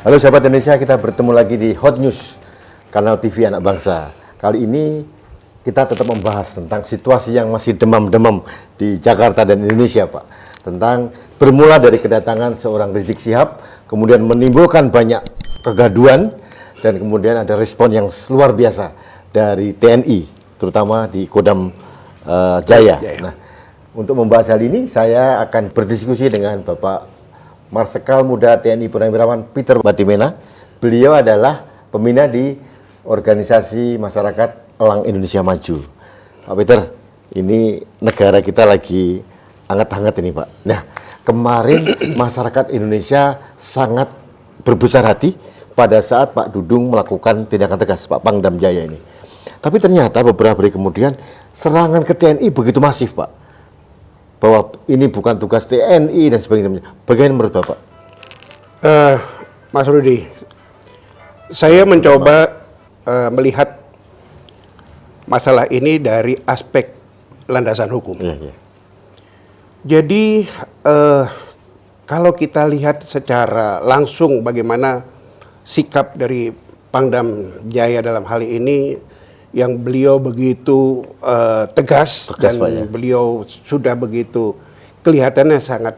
Halo sahabat Indonesia, kita bertemu lagi di Hot News, kanal TV Anak Bangsa. Kali ini kita tetap membahas tentang situasi yang masih demam-demam di Jakarta dan Indonesia, Pak. Tentang bermula dari kedatangan seorang Rizik Syihab, kemudian menimbulkan banyak kegaduhan, dan kemudian ada respon yang luar biasa dari TNI, terutama di Kodam Jaya. Nah, untuk membahas hal ini, saya akan berdiskusi dengan Bapak Marsikal Muda TNI Purnawirawan Peter Batimena. Beliau adalah pembina di organisasi masyarakat Elang Indonesia Maju. Pak Peter, ini negara kita lagi hangat-hangat ini, Pak. Nah, kemarin masyarakat Indonesia sangat berbesar hati pada saat Pak Dudung melakukan tindakan tegas, Pak Pangdam Jaya ini. Tapi ternyata beberapa hari kemudian serangan ke TNI begitu masif, Pak. Bahwa ini bukan tugas TNI dan sebagainya. Bagaimana menurut Bapak? Mas Rudi, saya mencoba melihat masalah ini dari aspek landasan hukum. Iya. Jadi kalau kita lihat secara langsung bagaimana sikap dari Pangdam Jaya dalam hal ini, yang beliau begitu tegas dan Pak, ya? beliau sudah begitu kelihatannya sangat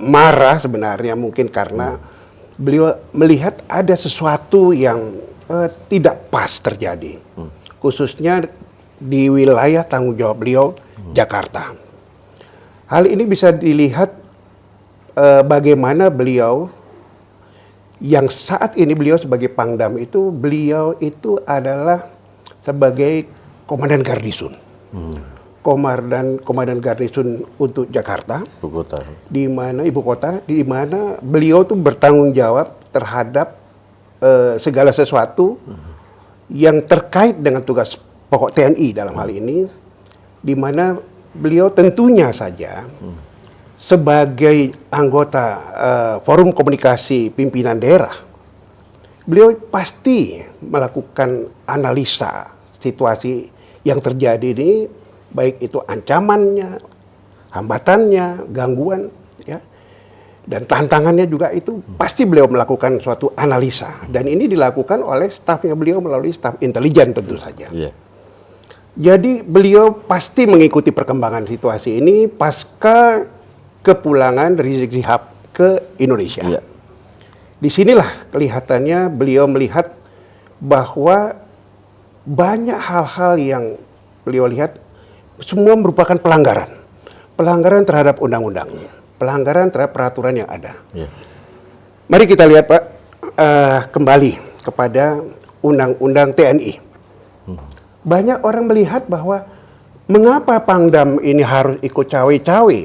marah sebenarnya, mungkin karena beliau melihat ada sesuatu yang tidak pas terjadi, khususnya di wilayah tanggung jawab beliau, Jakarta. Hal ini bisa dilihat bagaimana beliau yang saat ini beliau sebagai Pangdam itu, beliau itu adalah sebagai komandan garnisun, komandan garnisun untuk Jakarta, ibu kota, di mana beliau tuh bertanggung jawab terhadap segala sesuatu yang terkait dengan tugas pokok TNI dalam hal ini, di mana beliau tentunya saja sebagai anggota forum komunikasi pimpinan daerah, beliau pasti melakukan analisa situasi yang terjadi ini, baik itu ancamannya, hambatannya, gangguan, ya, dan tantangannya juga itu pasti beliau melakukan suatu analisa, dan ini dilakukan oleh stafnya beliau melalui staf intelijen tentu saja. Yeah. Jadi beliau pasti mengikuti perkembangan situasi ini pasca kepulangan Rizik Syihab ke Indonesia. Yeah. Disinilah kelihatannya beliau melihat bahwa banyak hal-hal yang beliau lihat semua merupakan pelanggaran terhadap undang-undang, pelanggaran terhadap peraturan yang ada. Yeah. Mari kita lihat, Pak, kembali kepada undang-undang TNI. Banyak orang melihat bahwa mengapa Pangdam ini harus ikut cawe-cawe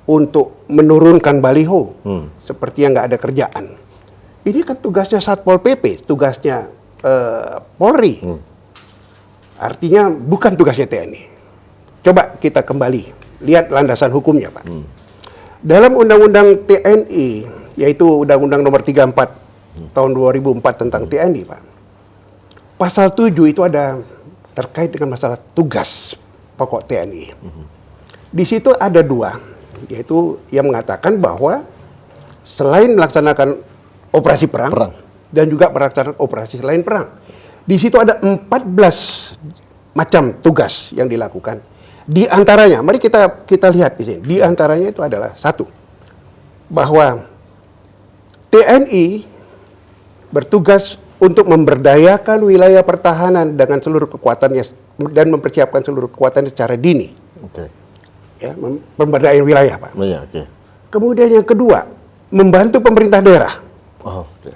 untuk menurunkan baliho seperti yang nggak ada kerjaan. Ini kan tugasnya Satpol PP, tugasnya Polri. Artinya bukan tugasnya TNI. Coba kita kembali lihat landasan hukumnya, Pak. Dalam Undang-Undang TNI, yaitu Undang-Undang Nomor 34 tahun 2004 tentang TNI, Pak. Pasal 7 itu ada terkait dengan masalah tugas pokok TNI. Di situ ada dua, yaitu yang mengatakan bahwa selain melaksanakan operasi perang dan juga melaksanakan operasi selain perang, di situ ada 14 macam tugas yang dilakukan. Di antaranya, mari kita lihat di sini. Di antaranya itu adalah satu, bahwa TNI bertugas untuk memberdayakan wilayah pertahanan dengan seluruh kekuatannya dan mempersiapkan seluruh kekuatannya secara dini. Okay. Ya, pemberdayaan wilayah, Pak. Yeah, okay. Kemudian yang kedua, membantu pemerintah daerah. Okay.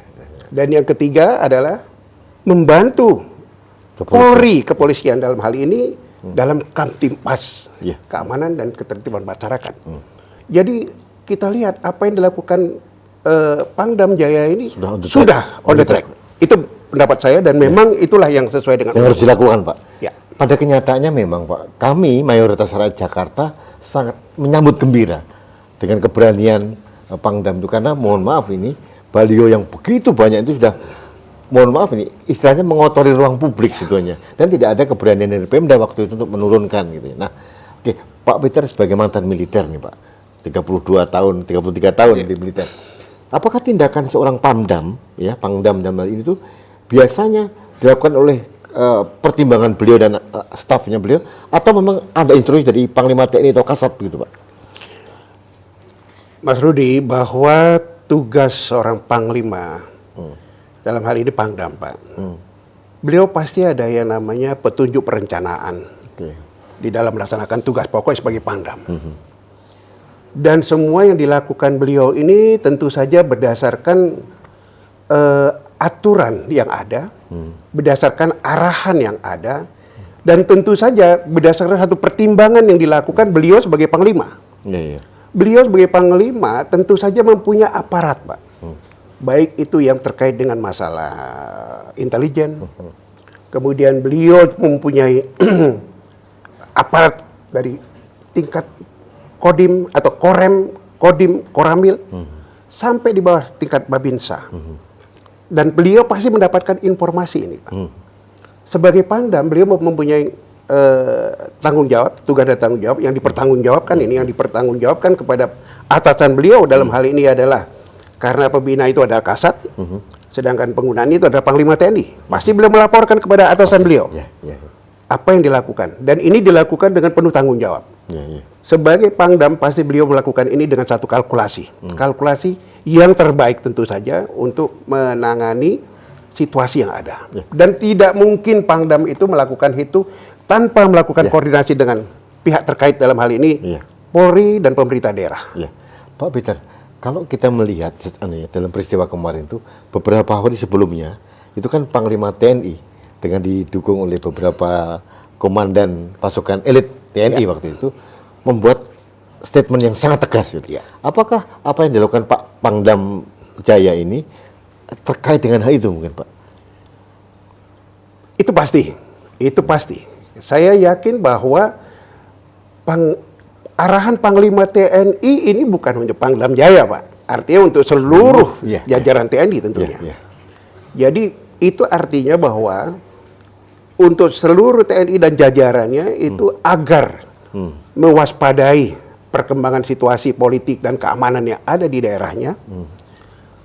Dan yang ketiga adalah membantu Polri, kepolisian dalam hal ini, dalam Kamtipmas, keamanan dan ketertiban masyarakat. Jadi kita lihat apa yang dilakukan Pangdam Jaya ini sudah on the track. Itu pendapat saya, dan memang itulah yang sesuai dengan yang harus dilakukan, Pak. Ya. Pada kenyataannya memang, Pak, kami mayoritas rakyat Jakarta sangat menyambut gembira dengan keberanian Pangdam itu, karena mohon maaf ini baliho yang begitu banyak itu sudah, mohon maaf ini istilahnya mengotori ruang publik sebetulnya, dan tidak ada keberanian dari Pemda waktu itu untuk menurunkan gitu. Nah, oke, Pak Peter sebagai mantan militer nih, Pak, 32 tahun, 33 tahun di militer. Apakah tindakan seorang Pangdam, ya Pangdam dalam hal ini tuh biasanya dilakukan oleh pertimbangan beliau dan stafnya beliau, atau memang ada instruksi dari Panglima TNI atau Kasat begitu Pak? Mas Rudi, bahwa tugas seorang Panglima dalam hal ini Pangdam, Pak, beliau pasti ada yang namanya petunjuk perencanaan Oke. di dalam melaksanakan tugas pokok sebagai Pangdam. Dan semua yang dilakukan beliau ini tentu saja berdasarkan aturan yang ada, berdasarkan arahan yang ada, dan tentu saja berdasarkan satu pertimbangan yang dilakukan beliau sebagai Panglima. Iya, iya. Beliau sebagai Panglima tentu saja mempunyai aparat, Pak. Baik itu yang terkait dengan masalah intelijen, kemudian beliau mempunyai aparat dari tingkat Kodim atau Korem, Kodim, Koramil, sampai di bawah tingkat Babinsa. Dan beliau pasti mendapatkan informasi ini, Pak. Sebagai Pangdam, beliau mempunyai tanggung jawab, tugas dan tanggung jawab yang dipertanggungjawabkan ini, yang dipertanggungjawabkan kepada atasan beliau dalam hal ini adalah karena pembina itu adalah Kasat, sedangkan penggunaannya itu adalah Panglima TNI. Pasti beliau melaporkan kepada atasan beliau apa yang dilakukan, dan ini dilakukan dengan penuh tanggung jawab. Sebagai Pangdam pasti beliau melakukan ini dengan satu kalkulasi, kalkulasi yang terbaik tentu saja untuk menangani situasi yang ada. Dan tidak mungkin Pangdam itu melakukan itu tanpa melakukan koordinasi dengan pihak terkait dalam hal ini Polri dan pemerintah daerah. Pak Peter, kalau kita melihat dalam peristiwa kemarin itu beberapa hari sebelumnya itu kan Panglima TNI dengan didukung oleh beberapa komandan pasukan elit TNI waktu itu membuat statement yang sangat tegas gitu. Apakah apa yang dilakukan Pak Pangdam Jaya ini terkait dengan hal itu mungkin Pak? Itu pasti, itu pasti. Saya yakin bahwa arahan Panglima TNI ini bukan untuk Pangdam Jaya, Pak. Artinya untuk seluruh jajaran TNI tentunya. Jadi itu artinya bahwa untuk seluruh TNI dan jajarannya itu agar mewaspadai perkembangan situasi politik dan keamanan yang ada di daerahnya,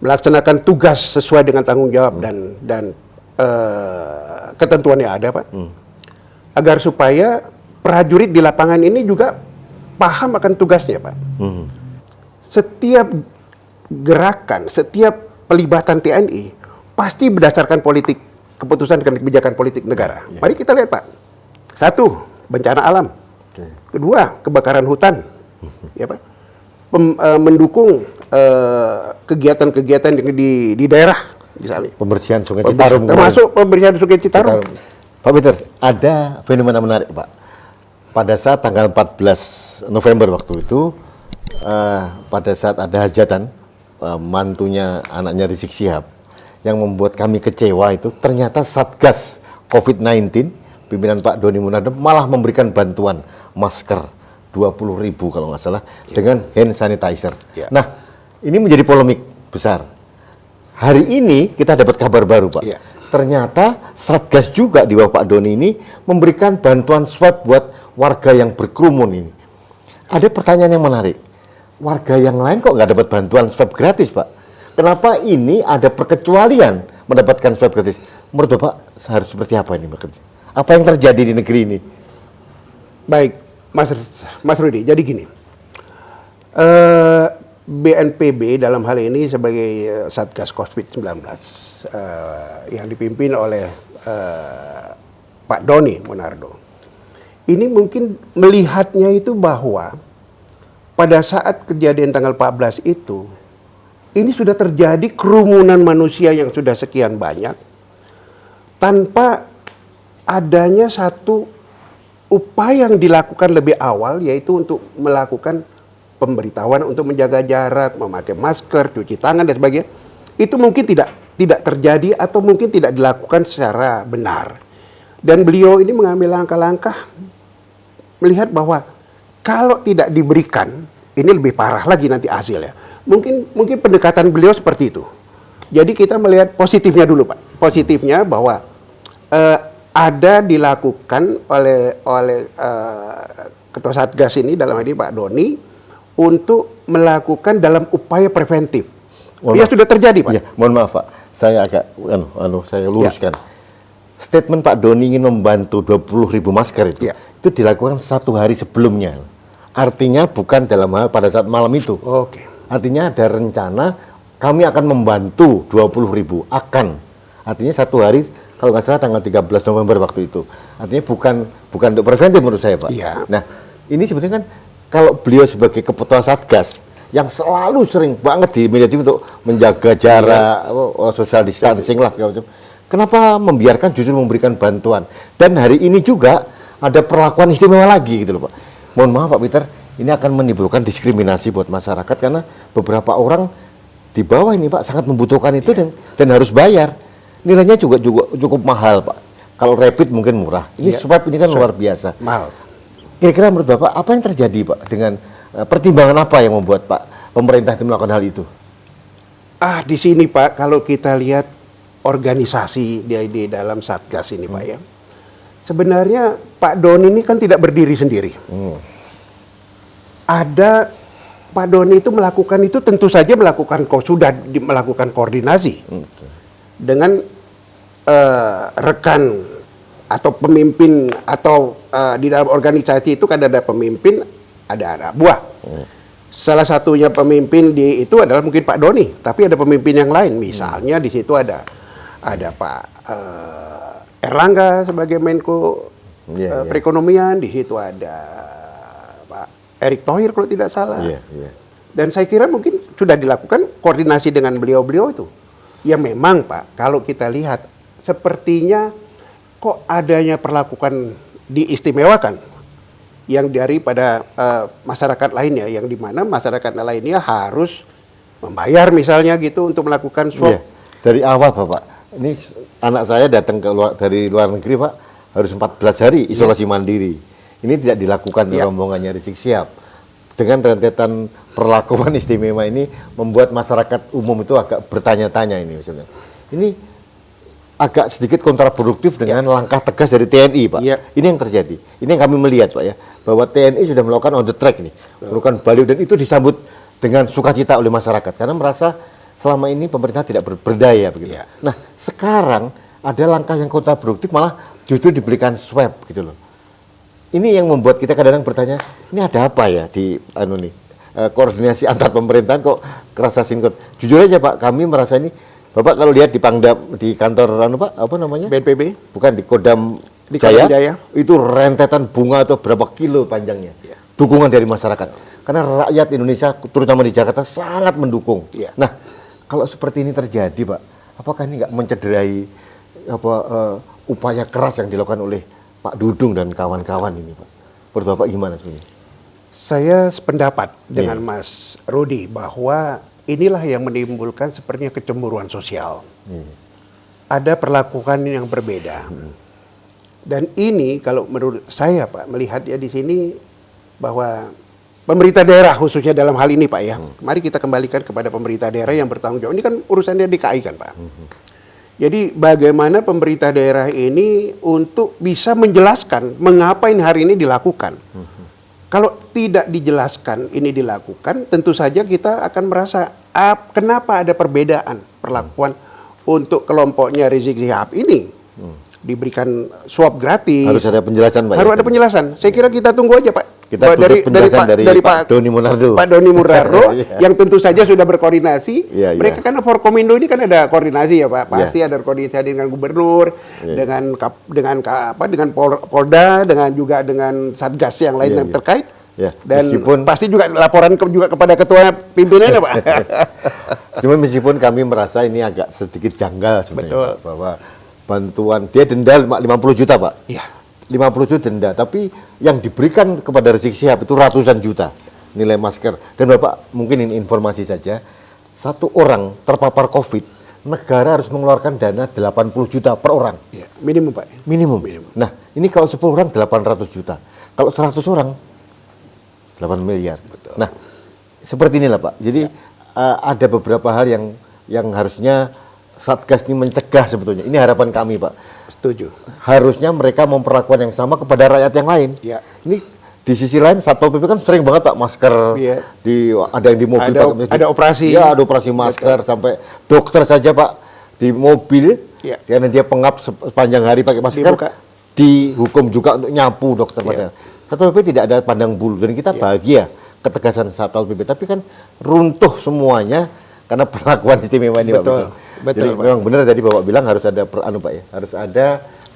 melaksanakan tugas sesuai dengan tanggung jawab dan ketentuan yang ada, Pak, agar supaya prajurit di lapangan ini juga paham akan tugasnya, Pak. Setiap gerakan, setiap pelibatan TNI pasti berdasarkan politik, keputusan dan kebijakan politik negara. Mari kita lihat, Pak. Satu, bencana alam. Kedua, kebakaran hutan, ya Pak. Mendukung kegiatan-kegiatan yang di daerah, misalnya. Pembersihan Sungai Citarum. Termasuk pembersihan Sungai Citarum. Pak Peter, ada fenomena menarik, Pak. Pada saat tanggal 14 November waktu itu, pada saat ada hajatan mantunya anaknya Rizik Syihab, yang membuat kami kecewa itu ternyata Satgas COVID-19 pimpinan Pak Doni Monardo malah memberikan bantuan masker 20.000 kalau nggak salah dengan hand sanitizer. Nah, ini menjadi polemik besar. Hari ini kita dapat kabar baru, Pak. Ternyata Satgas juga di bawah Pak Doni ini memberikan bantuan swab buat warga yang berkerumun ini. Ada pertanyaan yang menarik. Warga yang lain kok nggak dapat bantuan swab gratis, Pak? Kenapa ini ada perkecualian mendapatkan swab gratis? Menurut Bapak harus seperti apa ini? Apa yang terjadi di negeri ini? Baik, Mas Rudi. Jadi gini, BNPB dalam hal ini sebagai Satgas COVID-19 yang dipimpin oleh Pak Doni Monardo, ini mungkin melihatnya itu bahwa pada saat kejadian tanggal 14 itu, ini sudah terjadi kerumunan manusia yang sudah sekian banyak tanpa adanya satu upaya yang dilakukan lebih awal, yaitu untuk melakukan pemberitahuan untuk menjaga jarak, memakai masker, cuci tangan dan sebagainya. Itu mungkin tidak terjadi atau mungkin tidak dilakukan secara benar. Dan beliau ini mengambil langkah-langkah melihat bahwa kalau tidak diberikan, ini lebih parah lagi nanti hasilnya. Mungkin pendekatan beliau seperti itu. Jadi kita melihat positifnya dulu, Pak. Positifnya bahwa ada dilakukan oleh Ketua Satgas ini dalam hal ini Pak Doni untuk melakukan dalam upaya preventif Ya sudah terjadi, Pak. Ya, mohon maaf Pak, saya agak saya luruskan. Statement Pak Doni ingin membantu 20.000 masker itu dilakukan 1 hari sebelumnya. Artinya bukan dalam hal pada saat malam itu. Oke. Artinya ada rencana kami akan membantu 20.000 akan. Artinya 1 hari kalau nggak salah tanggal 13 November waktu itu. Artinya bukan untuk preventif menurut saya Pak. Iya. Nah ini sebetulnya kan kalau beliau sebagai ketua Satgas yang selalu sering banget di media TV untuk menjaga jarak, social distancing lah segala macam. Kenapa membiarkan justru memberikan bantuan? Dan hari ini juga ada perlakuan istimewa lagi gitu loh Pak. Mohon maaf Pak Peter, ini akan menimbulkan diskriminasi buat masyarakat karena beberapa orang di bawah ini Pak sangat membutuhkan itu dan harus bayar. Nilainya juga cukup mahal Pak. Kalau rapid mungkin murah. Ini swab ini kan luar biasa. Mahal. Kira-kira menurut Bapak apa yang terjadi Pak dengan pertimbangan apa yang membuat Pak pemerintah itu melakukan hal itu? Di sini Pak, kalau kita lihat organisasi di dalam Satgas ini Pak ya. Sebenarnya Pak Doni ini kan tidak berdiri sendiri. Ada Pak Doni itu melakukan itu tentu saja melakukan koordinasi dengan rekan atau pemimpin atau di dalam organisasi itu kan ada pemimpin, ada anak buah. Salah satunya pemimpin itu adalah mungkin Pak Doni, tapi ada pemimpin yang lain. Misalnya di situ ada Pak Erlangga sebagai Menko Perekonomian, di situ ada Pak Erick Thohir kalau tidak salah. Dan saya kira mungkin sudah dilakukan koordinasi dengan beliau-beliau itu. Ya memang Pak, kalau kita lihat sepertinya kok adanya perlakuan diistimewakan yang daripada masyarakat lainnya, yang dimana masyarakat lainnya harus membayar misalnya gitu untuk melakukan swab. Dari awal Bapak, ini anak saya datang dari luar negeri Pak, harus 14 hari isolasi mandiri. Ini tidak dilakukan rombongannya Rizik Syihab. Dengan rentetan perlakuan istimewa ini membuat masyarakat umum itu agak bertanya-tanya ini misalnya. Ini agak sedikit kontraproduktif dengan langkah tegas dari TNI Pak. Ini yang terjadi. Ini yang kami melihat Pak ya, bahwa TNI sudah melakukan on the track ini, melakukan baliho dan itu disambut dengan sukacita oleh masyarakat karena merasa selama ini pemerintah tidak berdaya begitu. Nah sekarang ada langkah yang kontraproduktif malah justru diberikan swab gitu loh. Ini yang membuat kita kadang-kadang bertanya, ini ada apa ya di koordinasi antar pemerintahan kok kerasa sinkron. Jujur aja Pak, kami merasa ini, Bapak kalau lihat di Pangdam, di kantor Pak, apa namanya? BNPB? Bukan, di Kodam Di Jaya, Kodam Jaya. itu rentetan bunga atau berapa kilo panjangnya. Dukungan dari masyarakat. Karena rakyat Indonesia, terutama di Jakarta, sangat mendukung. Nah, kalau seperti ini terjadi Pak, apakah ini nggak mencederai upaya keras yang dilakukan oleh Pak Dudung dan kawan-kawan ini Pak? Menurut Bapak gimana sebenarnya? Saya sependapat dengan Mas Rudi bahwa inilah yang menimbulkan sepertinya kecemburuan sosial. Ada perlakuan yang berbeda. Dan ini kalau menurut saya Pak, melihatnya di sini bahwa pemerintah daerah khususnya dalam hal ini Pak ya. Mari kita kembalikan kepada pemerintah daerah yang bertanggung jawab. Ini kan urusannya DKI kan Pak. Jadi bagaimana pemerintah daerah ini untuk bisa menjelaskan mengapa ini hari ini dilakukan. Kalau tidak dijelaskan ini dilakukan, tentu saja kita akan merasa kenapa ada perbedaan perlakuan untuk kelompoknya Rizik Syihab ini diberikan swab gratis. Harus ada penjelasan Pak. Harus ada penjelasan. Saya kira kita tunggu aja Pak. Kita dari Pak Doni Munardo. Pak Doni Munardo yang tentu saja sudah berkoordinasi. Mereka kan Forkomindo ini kan ada koordinasi ya Pak. Pasti ada koordinasi dengan gubernur, dengan Polda, dengan juga dengan Satgas yang lain yang terkait. Dan meskipun pasti juga laporan juga kepada ketua pimpinannya Pak. Cuma meskipun kami merasa ini agak sedikit janggal sebenarnya Pak, bahwa bantuan dia denda 50 juta Pak. 50 juta denda, tapi yang diberikan kepada Rizik Syihab itu ratusan juta nilai masker. Dan Bapak mungkin ini informasi saja, satu orang terpapar COVID, negara harus mengeluarkan dana 80 juta per orang. Minimum Pak. Minimum. Nah ini kalau 10 orang 800 juta, kalau 100 orang 8 miliar. Nah seperti inilah Pak. Jadi ada beberapa hal yang harusnya Satgas ini mencegah sebetulnya. Ini harapan kami Pak. Setuju. Harusnya mereka memperlakukan yang sama kepada rakyat yang lain. Ini di sisi lain Satpol PP kan sering banget Pak masker Iya. ada yang di mobil Ada operasi. Ya, ada operasi masker sampai dokter saja Pak di mobil Iya. karena dia pengap sepanjang hari pakai masker Dibuka. dihukum juga untuk nyapu dokter Iya. padahal. Satpol PP tidak ada pandang bulu dan kita bahagia ketegasan Satpol PP tapi kan runtuh semuanya karena perlakuan istimewa ini Pak. Betul, betul, Jadi Pak. memang benar tadi Bapak bilang harus ada Pak ya, harus ada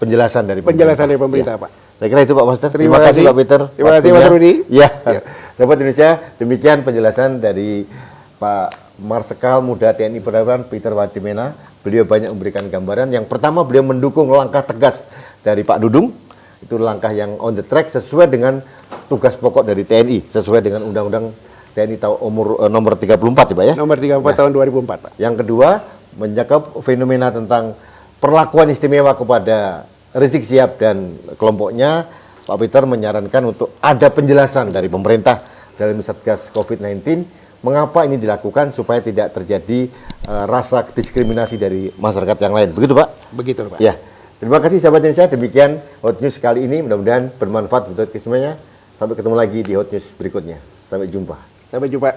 penjelasan dari Penjelasan dari pemerintah, Ya. Pak. Saya kira itu Pak Master. Terima kasih. Pak Peter. Terima kasih, Mas waktunya. Rudi. Ya. Ya. Sahabat Indonesia, demikian penjelasan dari Pak Marsikal Muda TNI Purnawirawan Peter Wadimena. Beliau banyak memberikan gambaran. Yang pertama beliau mendukung langkah tegas dari Pak Dudung. Itu langkah yang on the track sesuai dengan tugas pokok dari TNI, sesuai dengan Undang-Undang TNI nomor 34 ya Pak ya. Nomor 34 tahun 2004, Pak. Yang kedua, menyangkut fenomena tentang perlakuan istimewa kepada Rizik Syihab dan kelompoknya, Pak Peter menyarankan untuk ada penjelasan dari pemerintah dalam Satgas COVID-19, mengapa ini dilakukan supaya tidak terjadi rasa diskriminasi dari masyarakat yang lain. Begitu Pak? Begitu, Pak. Ya. Terima kasih sahabat Indonesia, demikian Hot News kali ini, mudah-mudahan bermanfaat untuk semuanya. Sampai ketemu lagi di Hot News berikutnya. Sampai jumpa. Sampai jumpa.